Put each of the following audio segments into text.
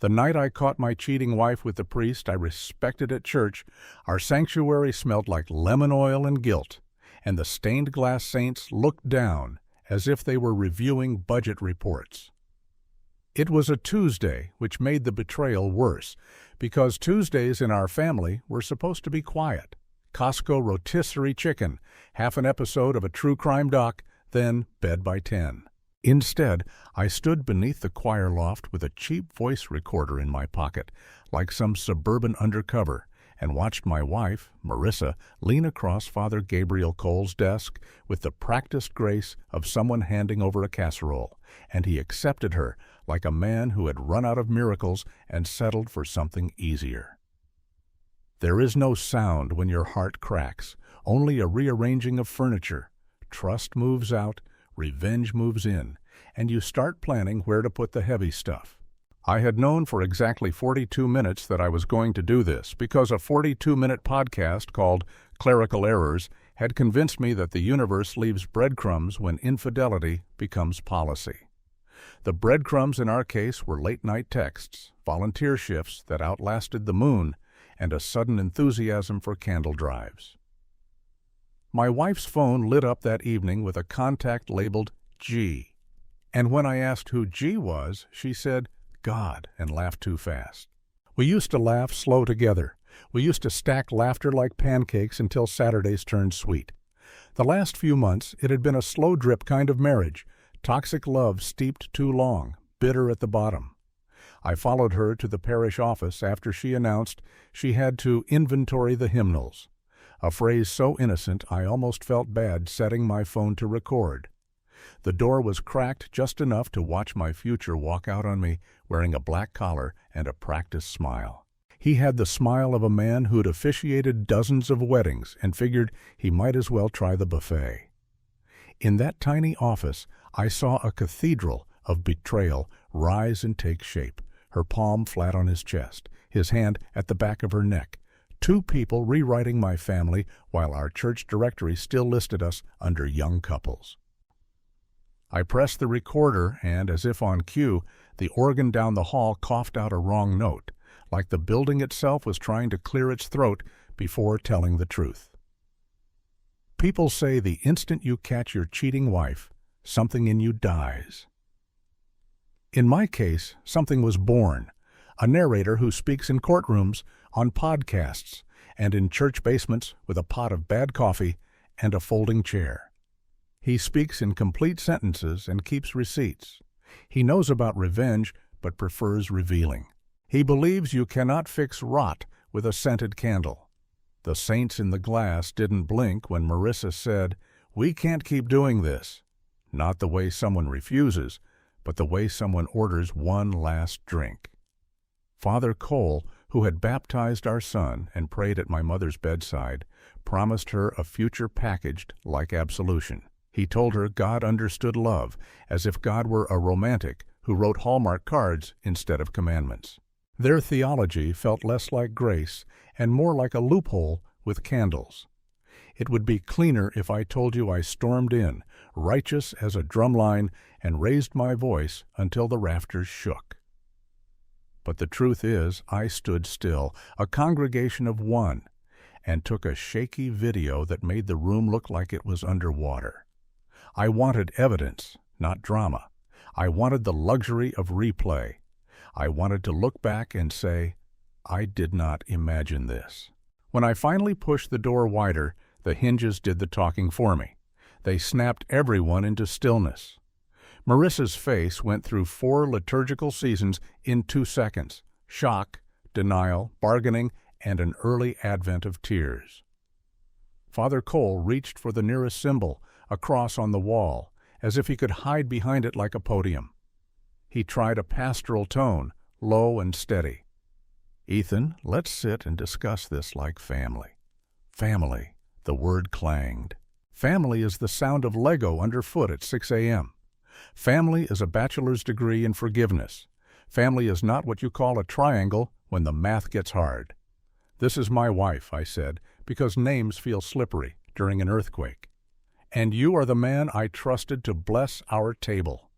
The night I caught my cheating wife with the priest I respected at church, our sanctuary smelled like lemon oil and guilt, and the stained glass saints looked down as if they were reviewing budget reports. It was a Tuesday, which made the betrayal worse, because Tuesdays in our family were supposed to be quiet. Costco rotisserie chicken, half an episode of a true crime doc, then bed by 10. Instead, I stood beneath the choir loft with a cheap voice recorder in my pocket, like some suburban undercover, and watched my wife, Marissa, lean across Father Gabriel Cole's desk with the practiced grace of someone handing over a casserole, and he accepted her like a man who had run out of miracles and settled for something easier. There is no sound when your heart cracks, only a rearranging of furniture. Trust moves out, revenge moves in, and you start planning where to put the heavy stuff. I had known for exactly 42 minutes that I was going to do this because a 42-minute podcast called Clerical Errors had convinced me that the universe leaves breadcrumbs when infidelity becomes policy. The breadcrumbs in our case were late-night texts, volunteer shifts that outlasted the moon, and a sudden enthusiasm for candle drives. My wife's phone lit up that evening with a contact labeled G, and when I asked who G was, she said, God, and laughed too fast. We used to laugh slow together. We used to stack laughter like pancakes until Saturdays turned sweet. The last few months, it had been a slow drip kind of marriage, toxic love steeped too long, bitter at the bottom. I followed her to the parish office after she announced she had to inventory the hymnals, a phrase so innocent I almost felt bad setting my phone to record. The door was cracked just enough to watch my future walk out on me wearing a black collar and a practiced smile. He had the smile of a man who'd officiated dozens of weddings and figured he might as well try the buffet. In that tiny office, I saw a cathedral of betrayal rise and take shape, her palm flat on his chest, his hand at the back of her neck. Two people rewriting my family while our church directory still listed us under young couples. I pressed the recorder and, as if on cue, the organ down the hall coughed out a wrong note, like the building itself was trying to clear its throat before telling the truth. People say the instant you catch your cheating wife, something in you dies. In my case, something was born, a narrator who speaks in courtrooms, on podcasts, and in church basements with a pot of bad coffee and a folding chair. He speaks in complete sentences and keeps receipts. He knows about revenge but prefers revealing. He believes you cannot fix rot with a scented candle. The saints in the glass didn't blink when Marissa said, "We can't keep doing this." Not the way someone refuses, but the way someone orders one last drink. Father Cole, who had baptized our son and prayed at my mother's bedside, promised her a future packaged like absolution. He told her God understood love, as if God were a romantic who wrote Hallmark cards instead of commandments. Their theology felt less like grace and more like a loophole with candles. It would be cleaner if I told you I stormed in, righteous as a drumline, and raised my voice until the rafters shook. But the truth is, I stood still, a congregation of one, and took a shaky video that made the room look like it was underwater. I wanted evidence, not drama. I wanted the luxury of replay. I wanted to look back and say, I did not imagine this. When I finally pushed the door wider, the hinges did the talking for me. They snapped everyone into stillness. Marissa's face went through 4 liturgical seasons in 2 seconds: shock, denial, bargaining, and an early advent of tears. Father Cole reached for the nearest symbol, a cross on the wall, as if he could hide behind it like a podium. He tried a pastoral tone, low and steady. "Ethan, let's sit and discuss this like family." Family, the word clanged. Family is the sound of Lego underfoot at 6 a.m. Family is a bachelor's degree in forgiveness. Family is not what you call a triangle when the math gets hard. "This is my wife," I said, because names feel slippery during an earthquake. "And you are the man I trusted to bless our table."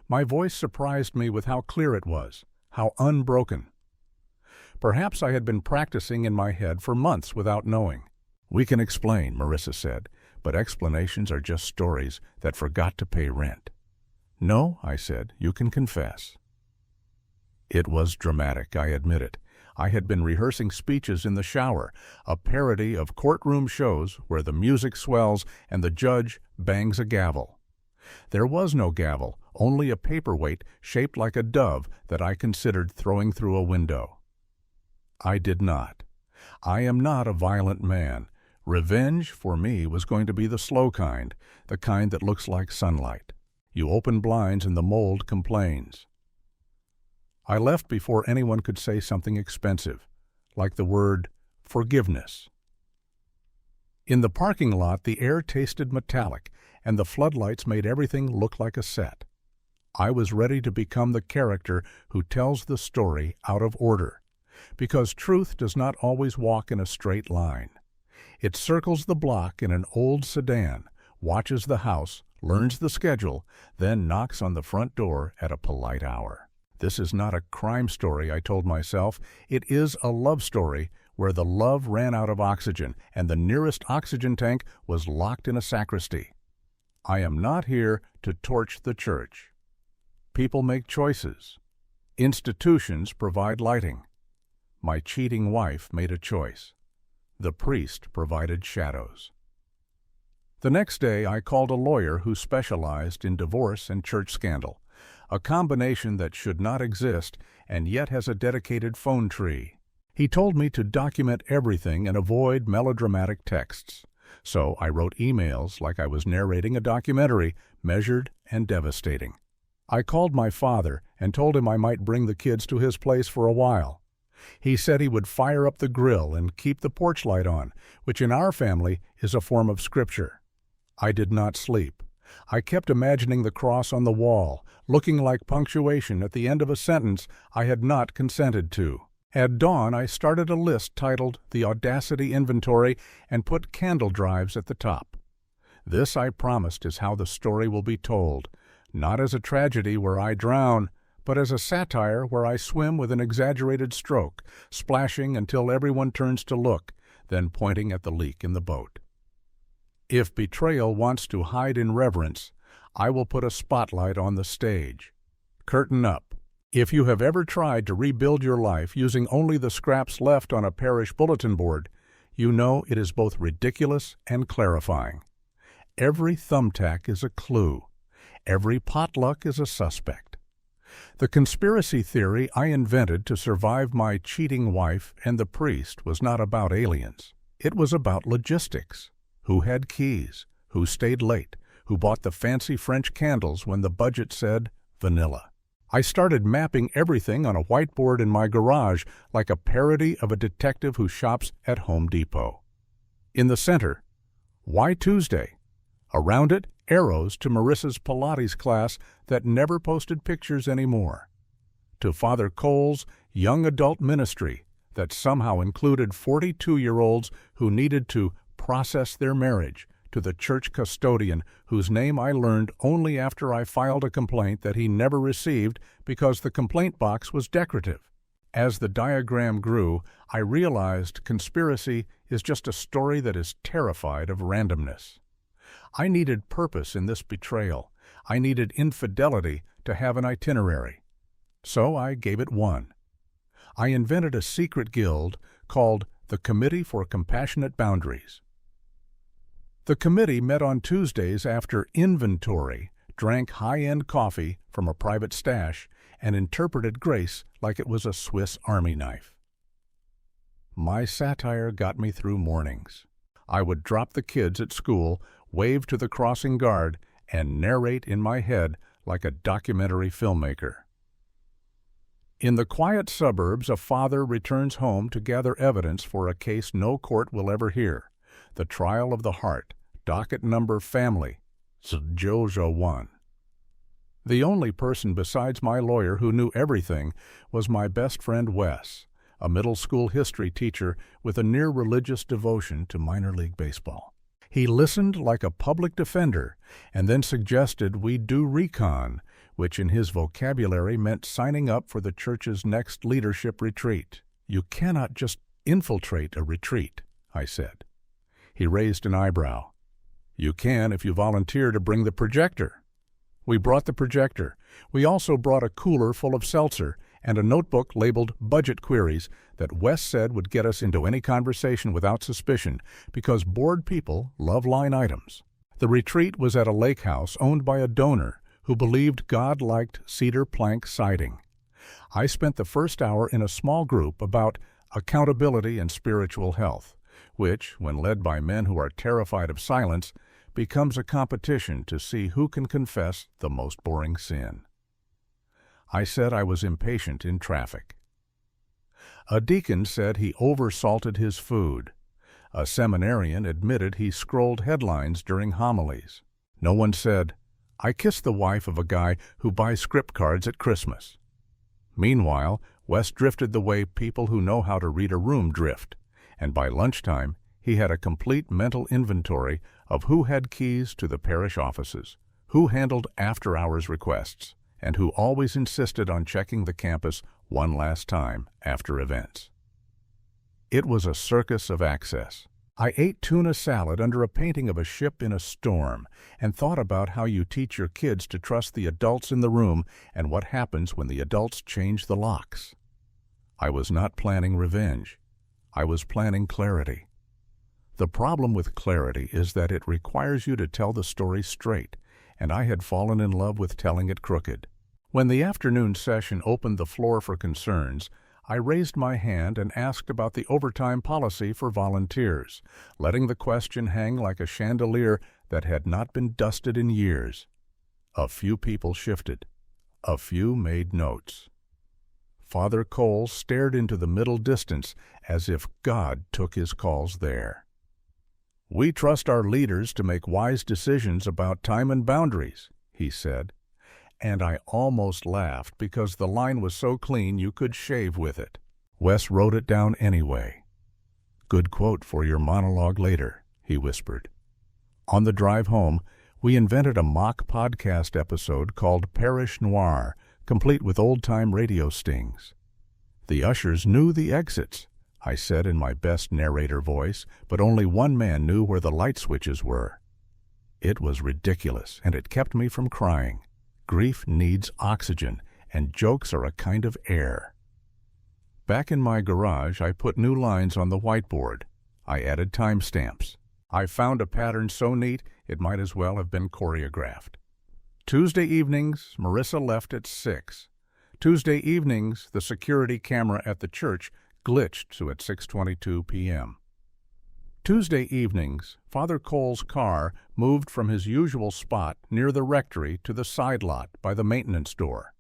My voice surprised me with how clear it was, how unbroken. Perhaps I had been practicing in my head for months without knowing. "We can explain," Marissa said, "but explanations are just stories that forgot to pay rent." "No," I said, "you can confess." It was dramatic, I admit it. I had been rehearsing speeches in the shower, a parody of courtroom shows where the music swells and the judge bangs a gavel. There was no gavel, only a paperweight shaped like a dove that I considered throwing through a window. I did not. I am not a violent man. Revenge, for me, was going to be the slow kind, the kind that looks like sunlight. You open blinds and the mold complains. I left before anyone could say something expensive, like the word forgiveness. In the parking lot, the air tasted metallic, and the floodlights made everything look like a set. I was ready to become the character who tells the story out of order, because truth does not always walk in a straight line. It circles the block in an old sedan, watches the house, learns the schedule, then knocks on the front door at a polite hour. This is not a crime story, I told myself. It is a love story where the love ran out of oxygen and the nearest oxygen tank was locked in a sacristy. I am not here to torch the church. People make choices. Institutions provide lighting. My cheating wife made a choice. The priest provided shadows. The next day, I called a lawyer who specialized in divorce and church scandal, a combination that should not exist and yet has a dedicated phone tree. He told me to document everything and avoid melodramatic texts. So I wrote emails like I was narrating a documentary, measured and devastating. I called my father and told him I might bring the kids to his place for a while. He said he would fire up the grill and keep the porch light on, which in our family is a form of scripture. I did not sleep. I kept imagining the cross on the wall, looking like punctuation at the end of a sentence I had not consented to. At dawn, I started a list titled The Audacity Inventory and put candle drives at the top. This, I promised, is how the story will be told, not as a tragedy where I drown, but as a satire where I swim with an exaggerated stroke, splashing until everyone turns to look, then pointing at the leak in the boat. If betrayal wants to hide in reverence, I will put a spotlight on the stage. Curtain up. If you have ever tried to rebuild your life using only the scraps left on a parish bulletin board, you know it is both ridiculous and clarifying. Every thumbtack is a clue. Every potluck is a suspect. The conspiracy theory I invented to survive my cheating wife and the priest was not about aliens. It was about logistics. Who had keys? Who stayed late? Who bought the fancy French candles when the budget said vanilla? I started mapping everything on a whiteboard in my garage like a parody of a detective who shops at Home Depot. In the center, why Tuesday? Around it, arrows to Marissa's Pilates class that never posted pictures anymore. To Father Cole's young adult ministry that somehow included 42-year-olds who needed to process their marriage, to the church custodian whose name I learned only after I filed a complaint that he never received because the complaint box was decorative. As the diagram grew, I realized conspiracy is just a story that is terrified of randomness. I needed purpose in this betrayal. I needed infidelity to have an itinerary. So I gave it one. I invented a secret guild called the Committee for Compassionate Boundaries. The committee met on Tuesdays after inventory, drank high-end coffee from a private stash, and interpreted grace like it was a Swiss Army knife. My satire got me through mornings. I would drop the kids at school, wave to the crossing guard, and narrate in my head like a documentary filmmaker. In the quiet suburbs, a father returns home to gather evidence for a case no court will ever hear, the trial of the heart, docket number family, Jojo 1. The only person besides my lawyer who knew everything was my best friend Wes, a middle school history teacher with a near-religious devotion to minor league baseball. He listened like a public defender and then suggested we do recon, which in his vocabulary meant signing up for the church's next leadership retreat. "You cannot just infiltrate a retreat," I said. He raised an eyebrow. "You can if you volunteer to bring the projector." We brought the projector. We also brought a cooler full of seltzer and a notebook labeled Budget Queries that Wes said would get us into any conversation without suspicion because bored people love line items. The retreat was at a lake house owned by a donor who believed God liked cedar plank siding. I spent the first hour in a small group about accountability and spiritual health, which, when led by men who are terrified of silence, becomes a competition to see who can confess the most boring sin. I said I was impatient in traffic. A deacon said he oversalted his food. A seminarian admitted he scrolled headlines during homilies. No one said, "I kissed the wife of a guy who buys script cards at Christmas." Meanwhile, Wes drifted the way people who know how to read a room drift, and by lunchtime he had a complete mental inventory of who had keys to the parish offices, who handled after-hours requests, and who always insisted on checking the campus one last time after events. It was a circus of access. I ate tuna salad under a painting of a ship in a storm and thought about how you teach your kids to trust the adults in the room and what happens when the adults change the locks. I was not planning revenge. I was planning clarity. The problem with clarity is that it requires you to tell the story straight, and I had fallen in love with telling it crooked. When the afternoon session opened the floor for concerns, I raised my hand and asked about the overtime policy for volunteers, letting the question hang like a chandelier that had not been dusted in years. A few people shifted. A few made notes. Father Cole stared into the middle distance as if God took his calls there. "We trust our leaders to make wise decisions about time and boundaries," he said, and I almost laughed because the line was so clean you could shave with it. Wes wrote it down anyway. "Good quote for your monologue later," he whispered. On the drive home, we invented a mock podcast episode called Parish Noir, complete with old-time radio stings. The ushers knew the exits, I said in my best narrator voice, but only one man knew where the light switches were. It was ridiculous, and it kept me from crying. Grief needs oxygen, and jokes are a kind of air. Back in my garage, I put new lines on the whiteboard. I added timestamps. I found a pattern so neat it might as well have been choreographed. Tuesday evenings, Marissa left at 6. Tuesday evenings, the security camera at the church glitched to at 6:22 p.m. Tuesday evenings, Father Cole's car moved from his usual spot near the rectory to the side lot by the maintenance door.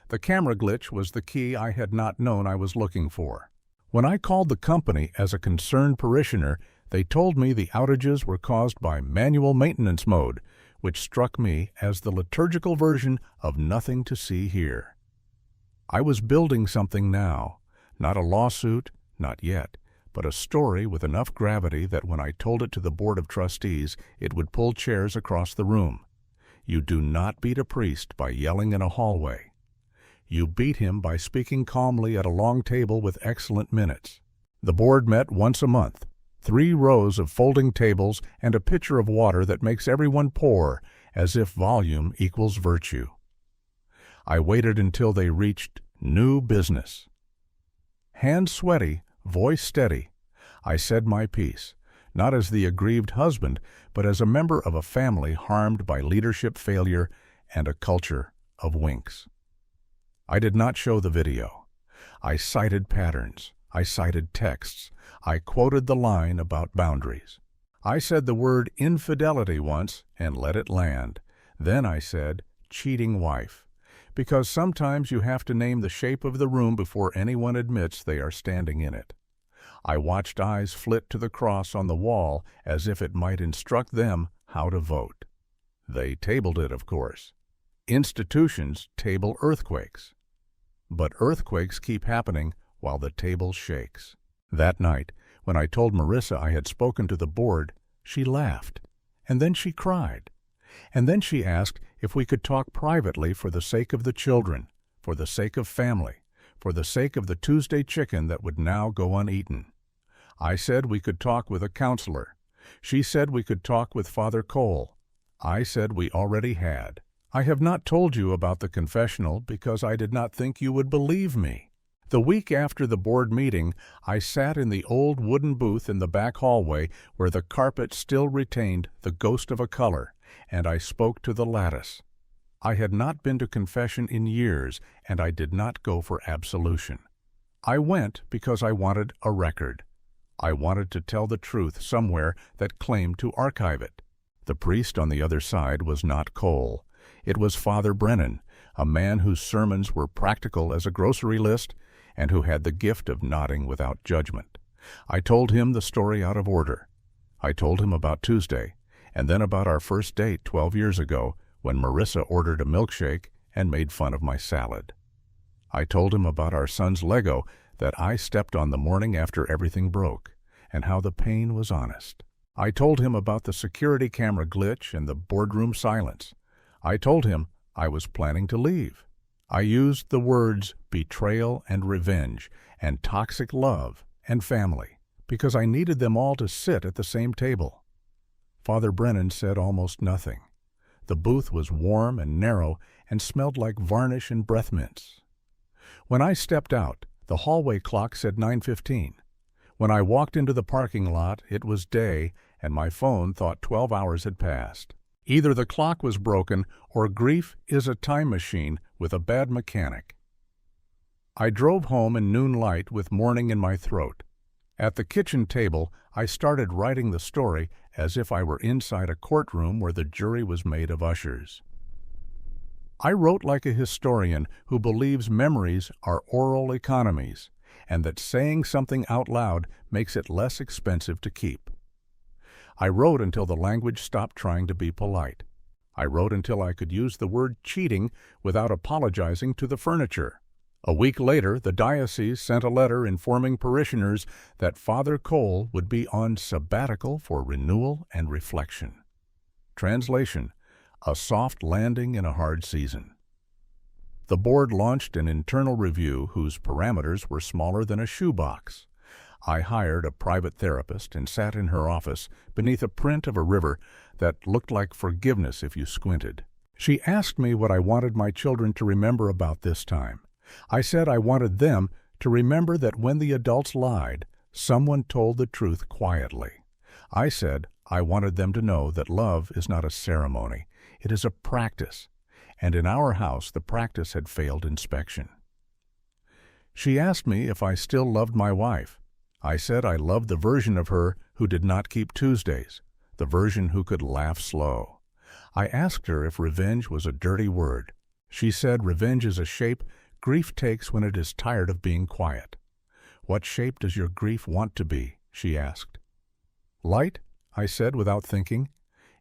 The camera glitch was the key I had not known I was looking for. When I called the company as a concerned parishioner, they told me the outages were caused by manual maintenance mode, which struck me as the liturgical version of nothing to see here. I was building something now, not a lawsuit, not yet, but a story with enough gravity that when I told it to the Board of Trustees, it would pull chairs across the room. You do not beat a priest by yelling in a hallway. You beat him by speaking calmly at a long table with excellent minutes. The board met once a month. 3 rows of folding tables and a pitcher of water that makes everyone pour, as if volume equals virtue. I waited until they reached new business. Hands sweaty, voice steady, I said my piece, not as the aggrieved husband, but as a member of a family harmed by leadership failure and a culture of winks. I did not show the video. I cited patterns. I cited texts. I quoted the line about boundaries. I said the word infidelity once and let it land. Then I said cheating wife, because sometimes you have to name the shape of the room before anyone admits they are standing in it. I watched eyes flit to the cross on the wall as if it might instruct them how to vote. They tabled it, of course. Institutions table earthquakes. But earthquakes keep happening while the table shakes. That night, when I told Marissa I had spoken to the board, she laughed, and then she cried, and then she asked if we could talk privately for the sake of the children, for the sake of family, for the sake of the Tuesday chicken that would now go uneaten. I said we could talk with a counselor. She said we could talk with Father Cole. I said we already had. I have not told you about the confessional because I did not think you would believe me. The week after the board meeting, I sat in the old wooden booth in the back hallway where the carpet still retained the ghost of a color, and I spoke to the lattice. I had not been to confession in years, and I did not go for absolution. I went because I wanted a record. I wanted to tell the truth somewhere that claimed to archive it. The priest on the other side was not Cole. It was Father Brennan, a man whose sermons were practical as a grocery list and who had the gift of nodding without judgment. I told him the story out of order. I told him about Tuesday, and then about our first date 12 years ago when Marissa ordered a milkshake and made fun of my salad. I told him about our son's Lego that I stepped on the morning after everything broke, and how the pain was honest. I told him about the security camera glitch and the boardroom silence. I told him I was planning to leave. I used the words betrayal and revenge and toxic love and family because I needed them all to sit at the same table. Father Brennan said almost nothing. The booth was warm and narrow and smelled like varnish and breath mints. When I stepped out, the hallway clock said 9:15. When I walked into the parking lot, it was day, and my phone thought 12 hours had passed. Either the clock was broken or grief is a time machine with a bad mechanic. I drove home in noon light with morning in my throat. At the kitchen table, I started writing the story as if I were inside a courtroom where the jury was made of ushers. I wrote like a historian who believes memories are oral economies and that saying something out loud makes it less expensive to keep. I wrote until the language stopped trying to be polite. I wrote until I could use the word cheating without apologizing to the furniture. A week later, the diocese sent a letter informing parishioners that Father Cole would be on sabbatical for renewal and reflection. Translation: a soft landing in a hard season. The board launched an internal review whose parameters were smaller than a shoebox. I hired a private therapist and sat in her office beneath a print of a river that looked like forgiveness if you squinted. She asked me what I wanted my children to remember about this time. I said I wanted them to remember that when the adults lied, someone told the truth quietly. I said I wanted them to know that love is not a ceremony, it is a practice, and in our house the practice had failed inspection. She asked me if I still loved my wife. I said I loved the version of her who did not keep Tuesdays, the version who could laugh slow. I asked her if revenge was a dirty word. She said revenge is a shape grief takes when it is tired of being quiet. What shape does your grief want to be? She asked. Light, I said without thinking.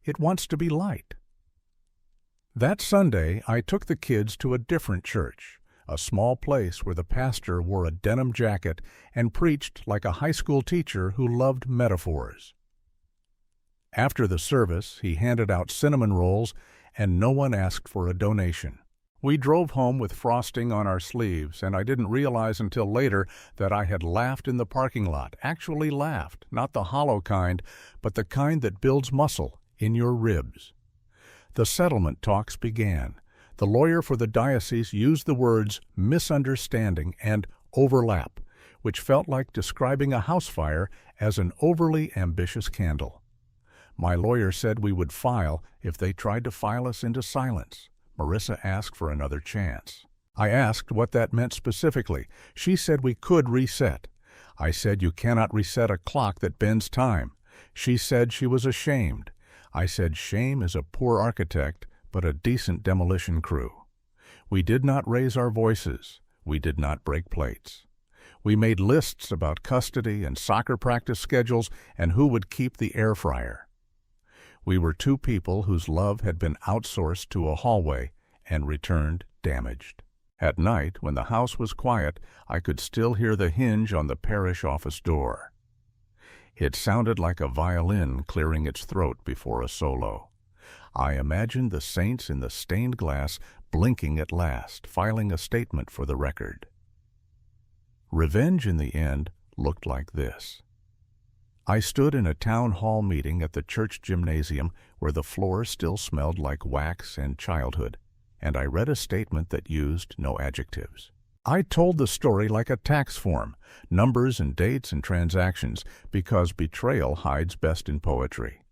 It wants to be light. That Sunday, I took the kids to a different church, a small place where the pastor wore a denim jacket and preached like a high school teacher who loved metaphors. After the service, he handed out cinnamon rolls, and no one asked for a donation. We drove home with frosting on our sleeves, and I didn't realize until later that I had laughed in the parking lot, actually laughed, not the hollow kind, but the kind that builds muscle in your ribs. The settlement talks began. The lawyer for the diocese used the words misunderstanding and overlap, which felt like describing a house fire as an overly ambitious candle. My lawyer said we would file if they tried to file us into silence. Marissa asked for another chance. I asked what that meant specifically. She said we could reset. I said you cannot reset a clock that bends time. She said she was ashamed. I said shame is a poor architect, but a decent demolition crew. We did not raise our voices. We did not break plates. We made lists about custody and soccer practice schedules and who would keep the air fryer. We were two people whose love had been outsourced to a hallway and returned damaged. At night, when the house was quiet, I could still hear the hinge on the parish office door. It sounded like a violin clearing its throat before a solo. I imagined the saints in the stained glass blinking at last, filing a statement for the record. Revenge in the end looked like this. I stood in a town hall meeting at the church gymnasium where the floor still smelled like wax and childhood, and I read a statement that used no adjectives. I told the story like a tax form, numbers and dates and transactions, because betrayal hides best in poetry.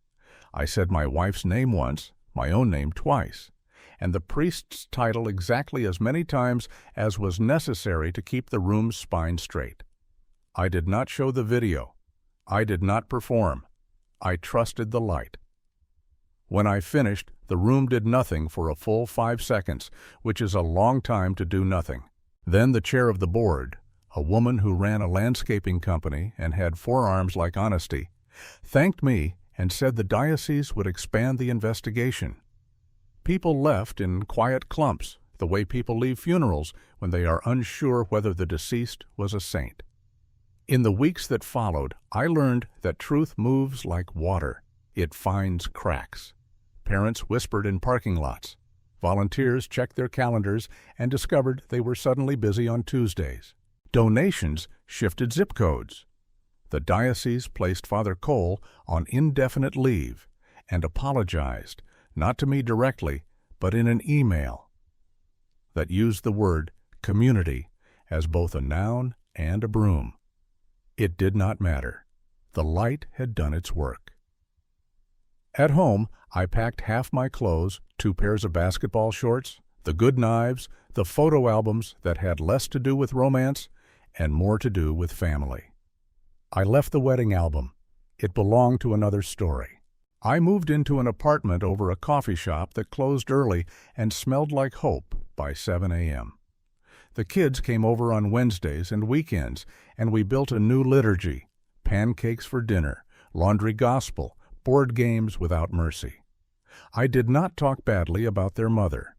I said my wife's name once, my own name twice, and the priest's title exactly as many times as was necessary to keep the room's spine straight. I did not show the video. I did not perform. I trusted the light. When I finished, the room did nothing for a full 5 seconds, which is a long time to do nothing. Then the chair of the board, a woman who ran a landscaping company and had forearms like honesty, thanked me and said the diocese would expand the investigation. People left in quiet clumps, the way people leave funerals when they are unsure whether the deceased was a saint. In the weeks that followed, I learned that truth moves like water. It finds cracks. Parents whispered in parking lots. Volunteers checked their calendars and discovered they were suddenly busy on Tuesdays. Donations shifted zip codes. The diocese placed Father Cole on indefinite leave and apologized, not to me directly, but in an email that used the word community as both a noun and a broom. It did not matter. The light had done its work. At home, I packed half my clothes, 2 pairs of basketball shorts, the good knives, the photo albums that had less to do with romance and more to do with family. I left the wedding album. It belonged to another story. I moved into an apartment over a coffee shop that closed early and smelled like hope by 7 a.m. The kids came over on Wednesdays and weekends, and we built a new liturgy, pancakes for dinner, laundry gospel, board games without mercy. I did not talk badly about their mother.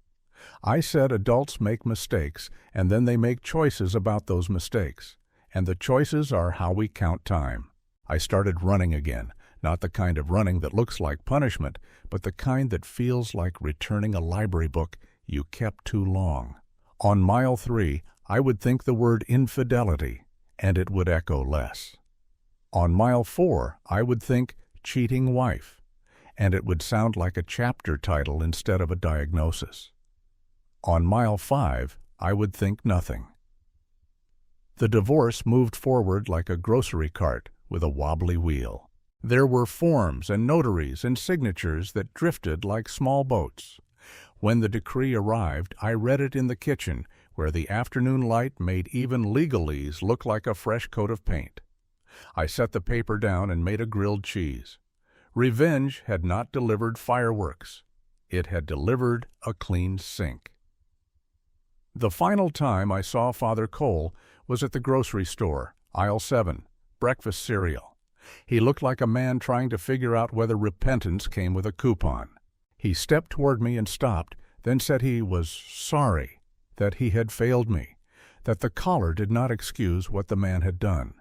I said adults make mistakes, and then they make choices about those mistakes, and the choices are how we count time. I started running again, not the kind of running that looks like punishment, but the kind that feels like returning a library book you kept too long. On mile 3, I would think the word infidelity, and it would echo less. On mile 4, I would think cheating wife, and it would sound like a chapter title instead of a diagnosis. On mile 5, I would think nothing. The divorce moved forward like a grocery cart with a wobbly wheel. There were forms and notaries and signatures that drifted like small boats. When the decree arrived, I read it in the kitchen, where the afternoon light made even legalese look like a fresh coat of paint. I set the paper down and made a grilled cheese. Revenge had not delivered fireworks. It had delivered a clean sink. The final time I saw Father Cole was at the grocery store, aisle 7, breakfast cereal. He looked like a man trying to figure out whether repentance came with a coupon. He stepped toward me and stopped, then said he was sorry, that he had failed me, that the collar did not excuse what the man had done.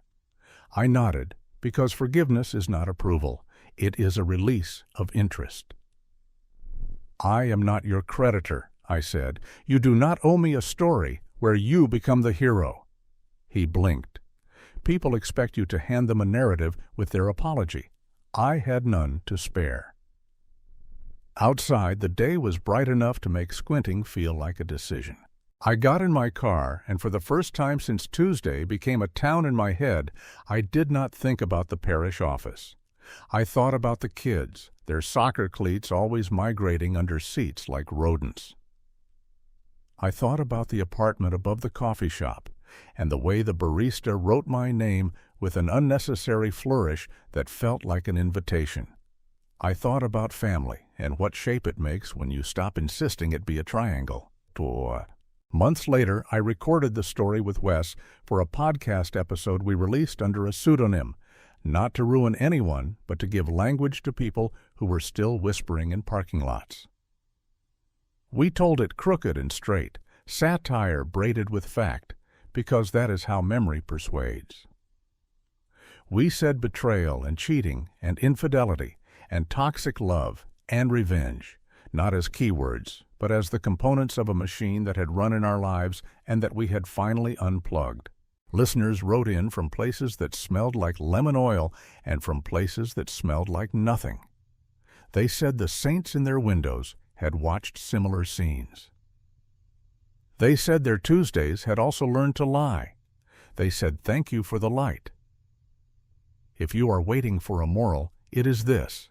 I nodded, because forgiveness is not approval. It is a release of interest. I am not your creditor, I said. You do not owe me a story where you become the hero. He blinked. People expect you to hand them a narrative with their apology. I had none to spare. Outside, the day was bright enough to make squinting feel like a decision. I got in my car, and for the first time since Tuesday became a town in my head. I did not think about the parish office. I thought about the kids, their soccer cleats always migrating under seats like rodents. I thought about the apartment above the coffee shop, and the way the barista wrote my name with an unnecessary flourish that felt like an invitation. I thought about family and what shape it makes when you stop insisting it be a triangle. Months later, I recorded the story with Wes for a podcast episode we released under a pseudonym, not to ruin anyone, but to give language to people who were still whispering in parking lots. We told it crooked and straight, satire braided with fact, because that is how memory persuades. We said betrayal and cheating and infidelity and toxic love and revenge, not as keywords, but as the components of a machine that had run in our lives and that we had finally unplugged. Listeners wrote in from places that smelled like lemon oil and from places that smelled like nothing. They said the saints in their windows had watched similar scenes. They said their Tuesdays had also learned to lie. They said thank you for the light. If you are waiting for a moral, it is this: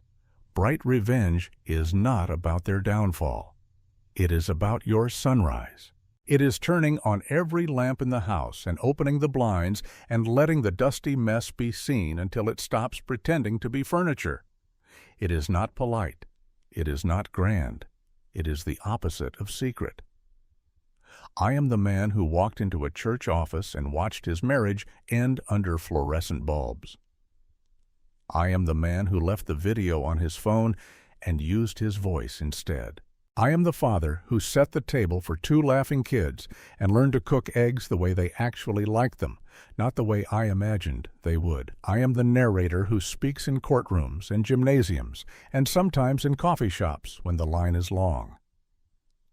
bright revenge is not about their downfall. It is about your sunrise. It is turning on every lamp in the house and opening the blinds and letting the dusty mess be seen until it stops pretending to be furniture. It is not polite. It is not grand. It is the opposite of secret. I am the man who walked into a church office and watched his marriage end under fluorescent bulbs. I am the man who left the video on his phone and used his voice instead. I am the father who set the table for 2 laughing kids and learned to cook eggs the way they actually liked them, not the way I imagined they would. I am the narrator who speaks in courtrooms and gymnasiums and sometimes in coffee shops when the line is long.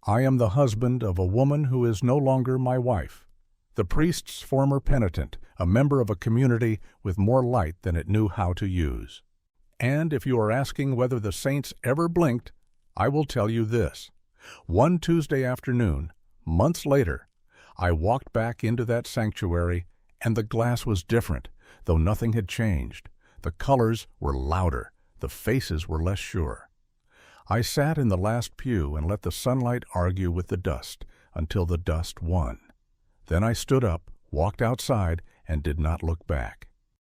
I am the husband of a woman who is no longer my wife, the priest's former penitent, a member of a community with more light than it knew how to use. And if you are asking whether the saints ever blinked, I will tell you this. One Tuesday afternoon, months later, I walked back into that sanctuary, and the glass was different, though nothing had changed. The colors were louder, the faces were less sure. I sat in the last pew and let the sunlight argue with the dust until the dust won. Then I stood up, walked outside, and did not look back.